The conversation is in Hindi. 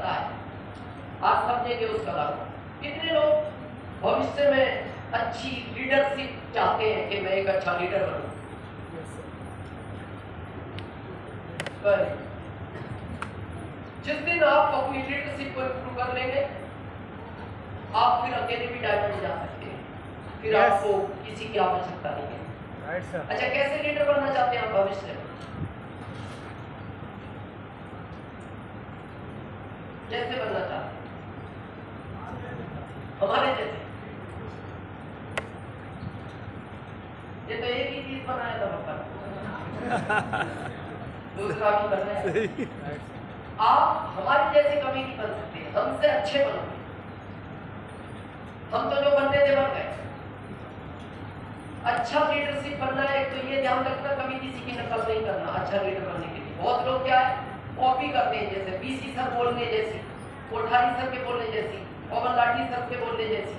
करता है। आप समझेंगे उस कला को। कितने लोग भविष्य में अच्छी लीडरशिप चाहते हैं कि मैं एक अच्छा लीडर बनूं, पर जिस दिन आप अपनी लीडरशिप को इम्प्रूव कर लेंगे, आप फिर अकेले भी डायमंड जा सकते हैं, फिर आपको किसी की आवश्यकता नहीं है। अच्छा, कैसे लीडर बनना चाहते हैं आप भविष्य में? जैसे बनना चाहते हैं हमारे जैसे, ये तो एक ही चीज बनाया था मक्का, दूसरा भी करना है। आप हमारे जैसे कभी नहीं बन सकते, हमसे अच्छे बनोगे। हम तो जो बनते थे बन गए। अच्छा लीडरशिप बनना है, तो ये ध्यान रखना कभी किसी की नकल नहीं करना। अच्छा लीडर बनने के लिए बहुत लोग क्या है, कॉपी करते हैं, जैसे बीसी सर बोलने जैसी, कोठारी सर के बोलने जैसी, पवन लाठी सर के बोलने जैसी।